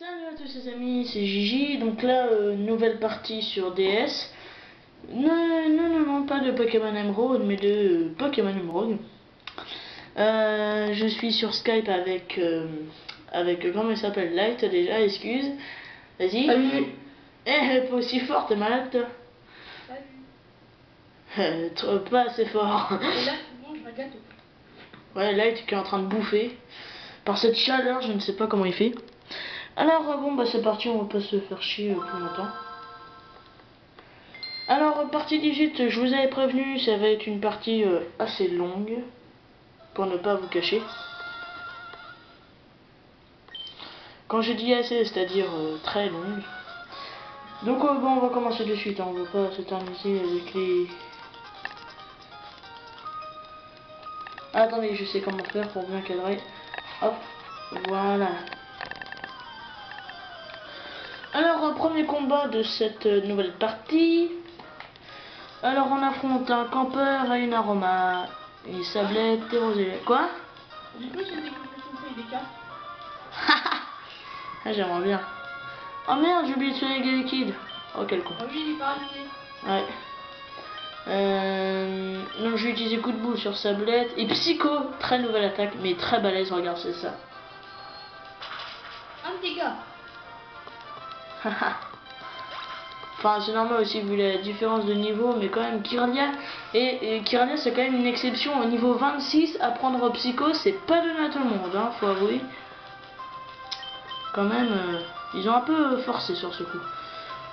Salut à tous les amis, c'est Gigi. Donc là, nouvelle partie sur DS. Non, pas de Pokémon Emerald, mais de Pokémon Emerald. Je suis sur Skype avec comment il s'appelle, Light déjà, excuse. Vas-y. Salut. Eh, pas aussi fort, t'es malade toi? Salut. Pas assez fort. Et là, tu manges un gâteau. Ouais, Light qui est en train de bouffer. Par cette chaleur, je ne sais pas comment il fait. Alors bon bah c'est parti, on va pas se faire chier plus longtemps. Alors partie digite, je vous avais prévenu, ça va être une partie assez longue, pour ne pas vous cacher. Quand je dis assez, c'est-à-dire très longue. Donc bon, on va commencer de suite, hein. On va pas s'éterniser avec les... Ah, attendez, je sais comment faire pour bien cadrer. Hop, voilà. Alors premier combat de cette nouvelle partie. Alors on affronte un campeur et une aroma. Et sablette et rosé. Quoi? Du coup, j'ai des compétences des cartes. Ah, j'aimerais bien. Oh merde, j'ai oublié de soigner les liquides. Oh quel con. Ah oui, j'ai pas rajouté. Ouais. Donc je vais utiliser coup de boule sur sablette. Et psycho, très nouvelle attaque, mais très balèze, regarde, c'est ça. Un dégât. Enfin, c'est normal aussi vu la différence de niveau, mais quand même, Kirlia, et Kirlia, c'est quand même une exception. Au niveau 26, apprendre psycho, c'est pas donné à tout le monde, hein, faut avouer. Quand même, ils ont un peu forcé sur ce coup.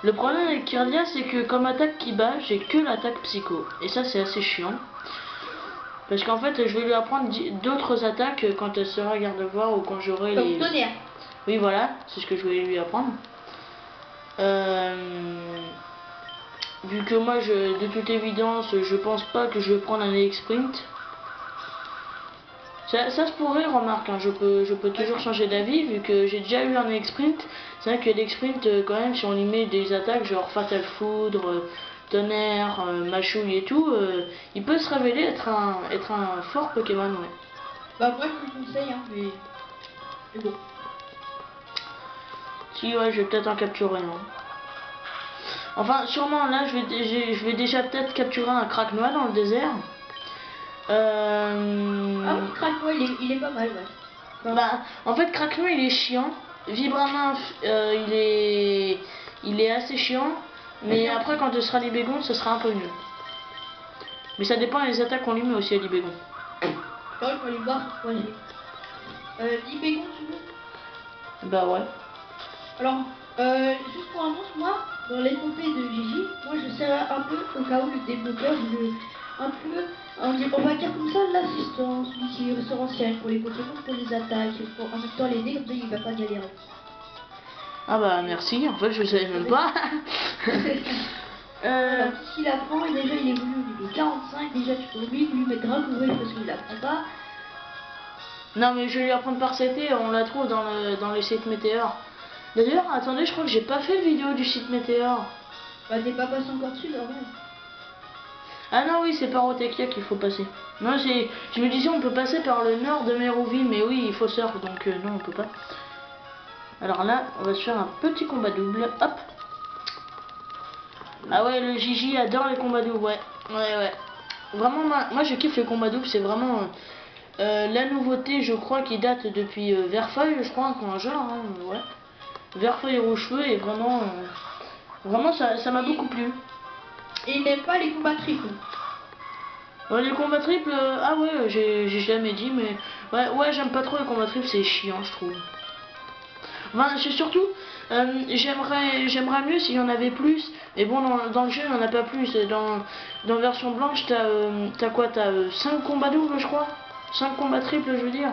Le problème avec Kirlia, c'est que comme attaque qui bat, j'ai que l'attaque psycho. Et ça, c'est assez chiant. Parce qu'en fait, je vais lui apprendre d'autres attaques quand elle sera garde-voir ou quand j'aurai les... Comme tonnerre. Oui, voilà, c'est ce que je voulais lui apprendre. Vu que moi, de toute évidence, je pense pas que je vais prendre un EX Sprint. Ça se pourrait, remarque, hein, je peux toujours changer d'avis vu que j'ai déjà eu un EX Sprint. C'est vrai que l'EX Sprint, quand même, si on lui met des attaques genre Fatal Foudre, Tonnerre, Machouille et tout, il peut se révéler être un fort Pokémon, ouais. Bah, moi, je vous conseille, hein, mais bon. Si, ouais, je vais peut-être en capturer un. Enfin, sûrement, là, je vais déjà peut-être capturer un Craquenois dans le désert. Ah oui, Craquenois, il est pas mal, ouais. Enfin, Bah, en fait, Craquenois, il est chiant. Vibramymph, il est assez chiant. Mais après, quand ce sera Libégon, ce sera un peu mieux. Mais ça dépend des attaques qu'on lui met aussi à Libégon. là, je peux aller voir ce que j'ai. Libégon, tu veux? Bah ouais. Alors, juste pour annonce, moi, dans l'épopée de Gigi, moi, je serai un peu, au cas où le développeur, un peu, on va dire comme ça, l'assistance, du référentiel pour les Pokémon, pour les attaques, pour en même temps l'aider, comme ça, il va pas galérer. Ah bah merci, en fait, je savais même pas. Alors, s'il apprend, et déjà, il évolue au niveau 45, déjà, tu peux lui mettre Dracourage parce qu'il apprend pas. Non, mais je vais lui apprendre par CT, on la trouve dans le site Météor. D'ailleurs, attendez, je crois que j'ai pas fait de vidéo du site Météor. Bah, t'es pas passé encore dessus, bah ouais. Ah non, oui, c'est par Otechia qu'il faut passer. Non, je me disais, on peut passer par le nord de Mérouville, mais oui, il faut surf, donc non, on peut pas. Alors là, on va se faire un petit combat double. Hop. Ah ouais, le Gigi adore les combats doubles, ouais. Ouais. Vraiment, moi je kiffe les combats doubles, c'est vraiment la nouveauté, je crois, qui date depuis Verfeuille, je crois, quand un genre, hein, ouais. Verfeuille et Rouge-Feu, et vraiment, vraiment ça m'a beaucoup plu. Et il n'aime pas les combats triples. Les combats triples, ah ouais, j'ai jamais dit, mais ouais, j'aime pas trop les combats triples, c'est chiant, je trouve. Enfin, c'est surtout, j'aimerais mieux s'il y en avait plus, mais bon, dans le jeu, il n'y en a pas plus. Dans version blanche, t'as quoi? T'as 5 combats doubles, je crois. 5 combats triples, je veux dire.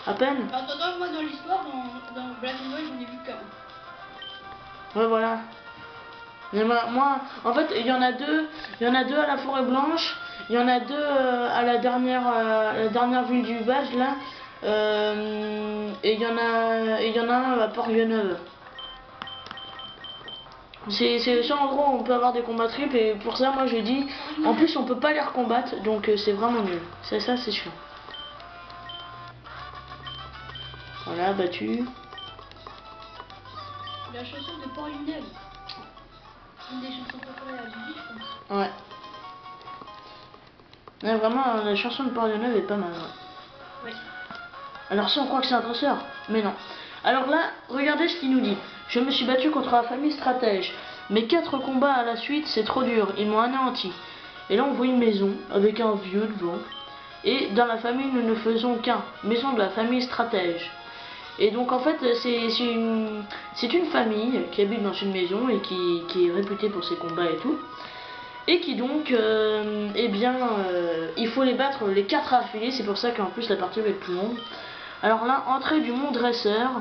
À peine. Attends, moi, dans l'histoire, dans Black and White, j'en ai vu qu'un. Ouais, voilà. Mais moi, en fait, il y en a deux à la forêt blanche, il y en a deux à la dernière ville du village là, et il y en a un à Port-Vieux-Neuve. C'est ça en gros, on peut avoir des combats triples et pour ça moi je dis, en plus on peut pas les recombattre, donc c'est vraiment nul. C'est ça, c'est chiant. Voilà, battu. la chanson de Port Lunel. Une des chansons préférées à Gigi, je pense. Ouais. Ouais, vraiment, la chanson de Port Lunel est pas mal. Ouais. Ouais. Alors ça, on croit que c'est un dresseur, mais non. Alors là, regardez ce qu'il nous dit. Je me suis battu contre la famille stratège. Mes 4 combats à la suite, c'est trop dur. Ils m'ont anéanti. Et là, on voit une maison avec un vieux devant. Et dans la famille, nous ne faisons qu'un. Maison de la famille stratège. Et donc, en fait, c'est une famille qui habite dans une maison et qui est réputée pour ses combats et tout. Et qui donc, eh bien, il faut les battre les 4 affilés. C'est pour ça qu'en plus, la partie va être plus longue. Alors là, entrée du mont dresseur.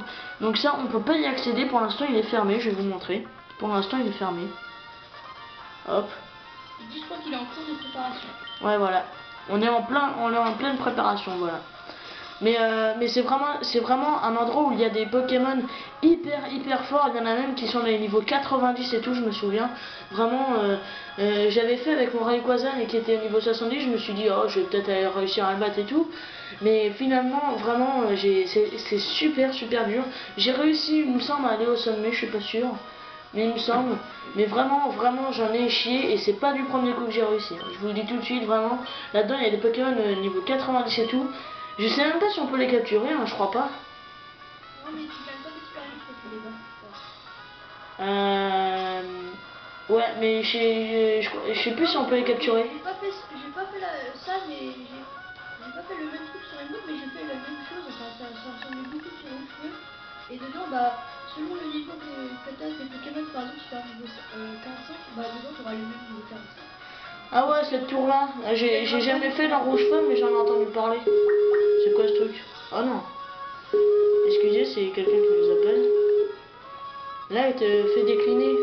Donc ça, on peut pas y accéder. Pour l'instant, il est fermé. Je vais vous montrer. Pour l'instant, il est fermé. Hop. Je crois qu'il est en cours de préparation. Ouais, voilà. On est en pleine préparation, voilà. Mais c'est vraiment un endroit où il y a des Pokémon hyper forts. Il y en a même qui sont dans les niveaux 90 et tout, je me souviens. Vraiment, j'avais fait avec mon Rayquaza et qui était au niveau 70. Je me suis dit, oh, je vais peut-être réussir à le battre et tout. Mais finalement, vraiment, c'est super dur. J'ai réussi, il me semble, à aller au sommet, je suis pas sûr. Mais il me semble. Mais vraiment, j'en ai chié et c'est pas du premier coup que j'ai réussi. Je vous le dis tout de suite, vraiment. Là-dedans, il y a des Pokémon niveau 90 et tout. Je sais même pas si on peut les capturer, hein, je crois pas. Non, mais tu gagnes pas d'expérience quand tu les bats. Ouais, mais je sais plus si on peut les capturer. J'ai pas fait ça, mais j'ai pas fait le même truc sur les mots, mais j'ai fait la même chose. Enfin, ça ressemble beaucoup sur le feu. Et dedans, bah, selon le niveau que t'as des Pokémon, par exemple, si t'as un niveau 45, bah dedans t'auras le même niveau 45. Ah ouais, cette tour là, j'ai jamais fait dans Rouge Feu, mais j'en ai entendu parler. C'est quoi ce truc? Oh non. Excusez, c'est quelqu'un qui nous appelle. Là, il te fait décliner.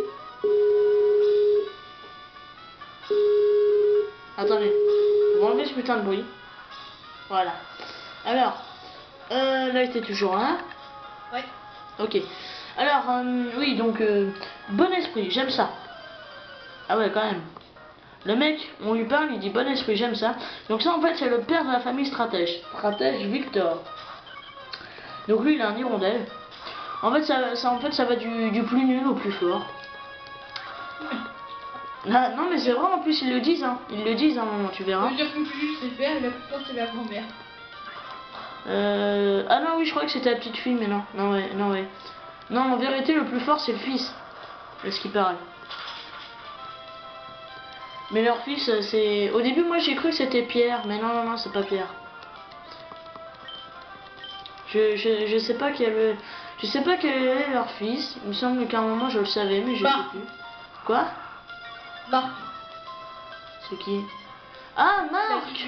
Attendez, on va enlever ce putain de bruit. Voilà. Alors, là, il était toujours là. Ouais. Ok. Alors, oui, donc, bon esprit, j'aime ça. Ah ouais, quand même. Le mec, on lui parle, il dit bon esprit, j'aime ça. Donc ça, en fait, c'est le père de la famille stratège. Stratège Victor. Donc lui, il a un hirondelle. En fait, ça va du plus nul au plus fort. Ah, non, mais c'est vrai, en plus, ils le disent, hein. Ils le disent à un moment, tu verras. Ça veut dire que le plus nul, c'est le père et la plus forte, c'est la grand-mère. Ah non, oui, je crois que c'était la petite fille, mais non. Non, ouais. Non, en vérité, le plus fort, c'est le fils. C'est ce qui paraît. Mais leur fils, c'est... Au début, moi, j'ai cru que c'était Pierre, mais non, c'est pas Pierre. Je sais pas je sais pas quel est leur fils. Il me semble qu'à un moment, je le savais, mais je sais plus. Quoi? Marc. C'est qui? Ah, Marc!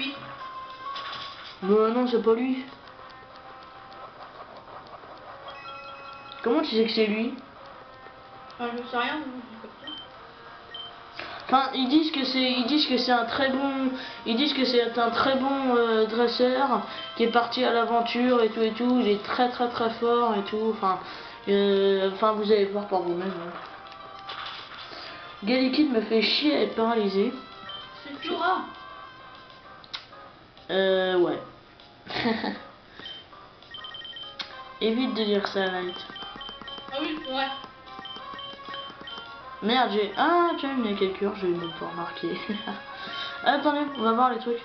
Non, c'est pas lui. Comment tu sais que c'est lui? Enfin, je sais rien, je dis comme ça. Enfin, ils disent que c'est un très bon, dresseur qui est parti à l'aventure et tout. Il est très fort et tout. Enfin, vous allez voir par vous-même. Hein. Galliquid me fait chier à être paralysé. C'est Flora. Ouais. Évite de dire ça, Light. Ah oui, c'est vrai. Merde, ah, tiens, il y a quelqu'un, je vais même pas remarquer. Attendez, on va voir les trucs.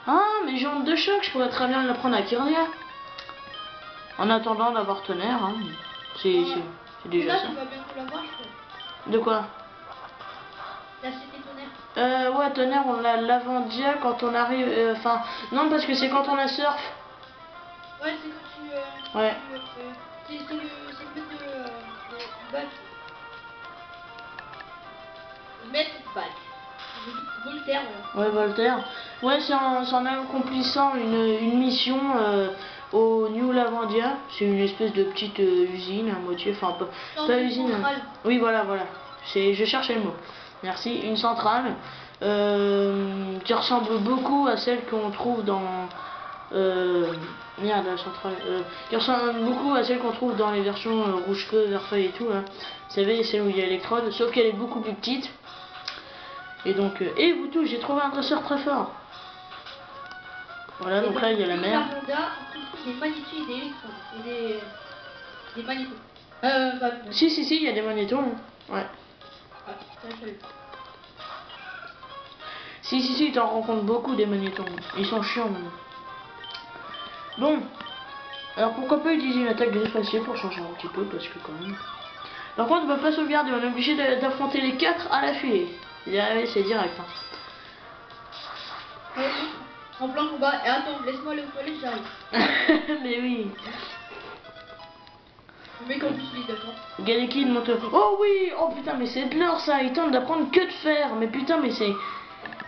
Ah, mais j'ai honte de choc, je pourrais très bien l'apprendre à Kirlia. En attendant d'avoir tonnerre, hein. C'est déjà ça. Tu vas bientôt l'avoir, je crois. De quoi? La cité tonnerre. Ouais, tonnerre, on l'a Lavandia quand on arrive. Enfin, non, parce que c'est quand on a surf. Ouais, c'est quand tu. Ouais. C'est le maître de bac. Maître de bac. Voltaire, Ouais, Voltaire. Ouais, c'est en accomplissant une mission au New Lavandia. C'est une espèce de petite usine à moitié. Enfin, pas usine. Centrale. Oui, voilà. Je cherchais le mot. Merci. Une centrale qui ressemble beaucoup à celle qu'on trouve dans. Merde, la centrale. Qui ressemble beaucoup à celle qu'on trouve dans les versions rouge feu, vert feuille et tout. Là. Vous savez, celle où il y a l'électrode. Sauf qu'elle est beaucoup plus petite. Et donc, et vous tous, j'ai trouvé un dresseur très fort. Voilà, donc là il y a la mer. Des magnétos et des électrons. Et des magnétos. Bah, Si, il y a des magnétons. Hein. Ouais. ah, ça, je savais pas. Si, t'en rencontres beaucoup des magnétons. Ils sont chiants maintenant. Bon. Alors pourquoi pas utiliser une attaque griffacier pour changer un petit peu, parce que quand même. Par contre, on peut pas sauvegarder, on est obligé d'affronter les 4 à la filée. C'est direct. Hein. Ouais, en plein combat. Et attends, laisse-moi aller aux toilettes, j'arrive. Mais oui. Le mec en plus il est d'accord. Galeki monte. Oh oui. Oh putain, mais c'est de l'or ça. Il tente d'apprendre que de faire. Mais putain, mais c'est.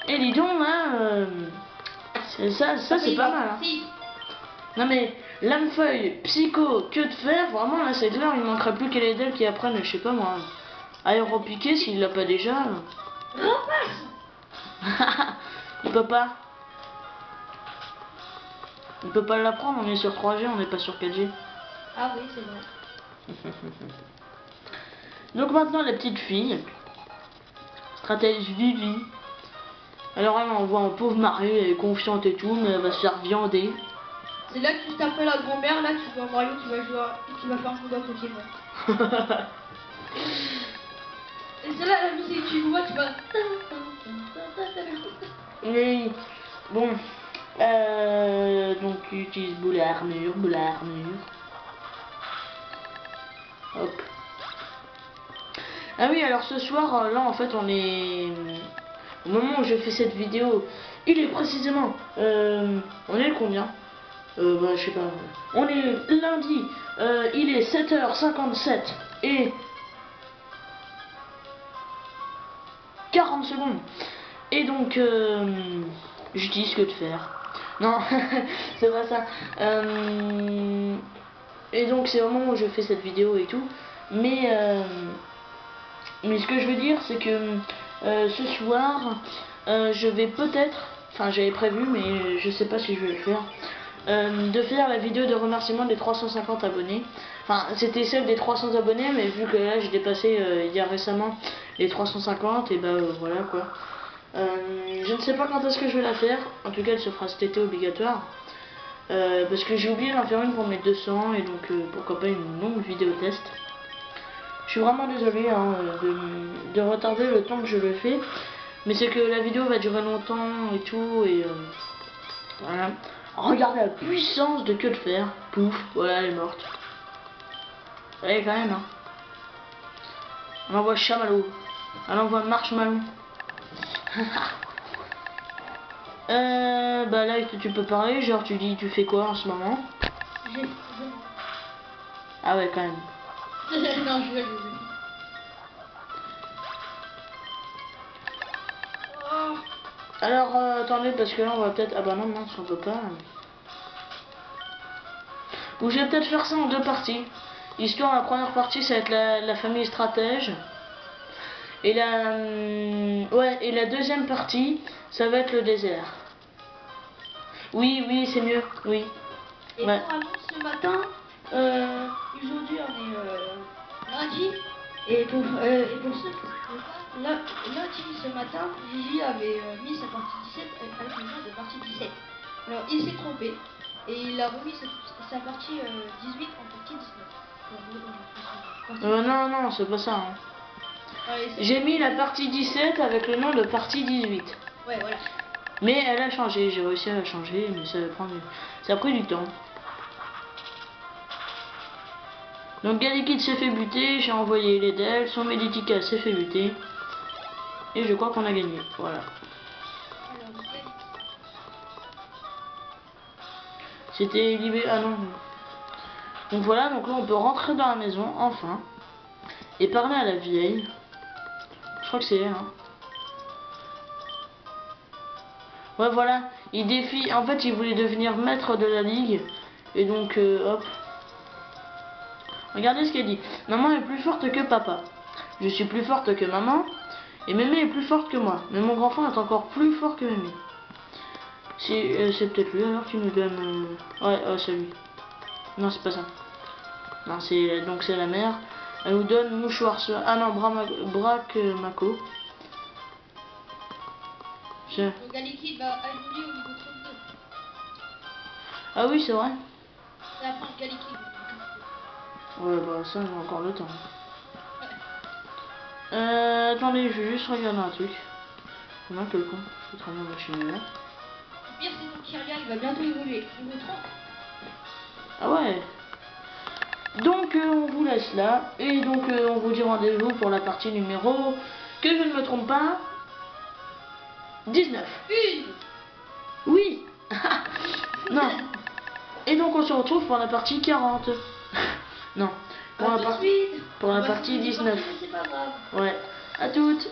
Et dis donc là. Ça c'est pas mal. Hein. Si. Non mais lame-feuille, psycho, que de faire. Vraiment là c'est de l'or. Il manquerait plus qu'elle et d'elle qui apprennent, je sais pas moi. Aéropiqué s'il l'a pas déjà. Repasse. Il peut pas. Il peut pas l'apprendre, on est sur 3G, on n'est pas sur 4G. Ah oui, c'est vrai. Donc maintenant la petite fille. Stratège Vivi. Alors elle on voit un pauvre mari, elle est confiante et tout, mais elle va se faire viander. C'est là que tu t'appelles la grand-mère, là tu vois Mario, tu vas jouer, tu vas faire un combat Pokémon. Et c'est là la musique, tu vois, tu vas. Oui. Bon. Donc tu utilises boule à armure. Hop. Ah oui, alors ce soir, là en fait on est... Au moment où je fais cette vidéo, il est précisément... on est le combien bah, je sais pas. On est lundi, il est 7h57 et 40 secondes. Et donc, j'utilise que de faire. Non, c'est pas ça. Et donc, c'est au moment où je fais cette vidéo et tout. Mais ce que je veux dire, c'est que ce soir, je vais peut-être, enfin j'avais prévu, mais je sais pas si je vais le faire, de faire la vidéo de remerciement des 350 abonnés. Enfin, c'était celle des 300 abonnés, mais vu que là j'ai dépassé il y a récemment les 350, et bah voilà quoi. Je ne sais pas quand est-ce que je vais la faire. En tout cas, elle se fera cet été obligatoire. Parce que j'ai oublié d'en faire une pour mes 200, et donc pourquoi pas une longue vidéo test. Je suis vraiment désolé hein, de retarder le temps que je le fais, mais c'est que la vidéo va durer longtemps et tout, et voilà. Regardez la puissance de que de faire. Pouf, voilà, elle est morte. Ouais, quand même, hein. On envoie chamallow. On envoie marshmallow. Bah là, tu peux parler, genre tu dis, tu fais quoi en ce moment? Ah ouais, quand même. Non, je vais. Oh. Alors, attendez, parce que là, on va peut-être... Ah bah non, non, on peut pas. Ou je vais peut-être faire ça en 2 parties. Histoire, la première partie, ça va être la famille stratège. Et ouais, et la deuxième partie, ça va être le désert. Oui, c'est mieux, oui. Et Ouais. pour annonce ce matin, aujourd'hui on est lundi, et pour ceux qui ne savent pas, lundi ce matin, Gigi avait mis sa partie 17 avec le nom de partie 17. Alors il s'est trompé, et il a remis sa partie 18 en partie 19. Non, c'est pas ça. Hein. Ouais, j'ai mis la partie 17 avec le nom de partie 18. Ouais, voilà. Mais elle a changé, j'ai réussi à la changer, mais ça a pris du temps. Donc Galekid s'est fait buter, j'ai envoyé les d'elle, son Meditica s'est fait buter. Et je crois qu'on a gagné, voilà. C'était libéré, ah non. Donc voilà, donc là on peut rentrer dans la maison, enfin. Et parler à la vieille. Je crois que c'est elle, hein. Ouais, voilà, il défie. En fait, il voulait devenir maître de la ligue. Et donc, hop. Regardez ce qu'elle dit. Maman est plus forte que papa. Je suis plus forte que maman. Et Mémé est plus forte que moi. Mais mon grand frère est encore plus fort que Mémé. C'est peut-être lui alors qui nous donne... Ouais, c'est lui. Non, c'est pas ça. Non, donc c'est la mère. Elle nous donne mouchoir. Ah non, braque Mako. Donc Galekid va évoluer au niveau 32. Ah oui, c'est vrai. C'est la fin de Galekid. Ouais, bah ça, j'ai encore le temps. Attendez, je vais juste regarder un truc. Pendant que le con, je vais travailler ma machine là. Le pire, c'est que Kyria, il va bientôt évoluer. Niveau 30. Ah ouais. Donc on vous laisse là. Et donc on vous dit rendez-vous pour la partie numéro, que je ne me trompe pas, 19. Oui. Non. Et donc on se retrouve pour la partie 40. Non. Pour la partie 19. C'est pas grave. Ouais. À toutes.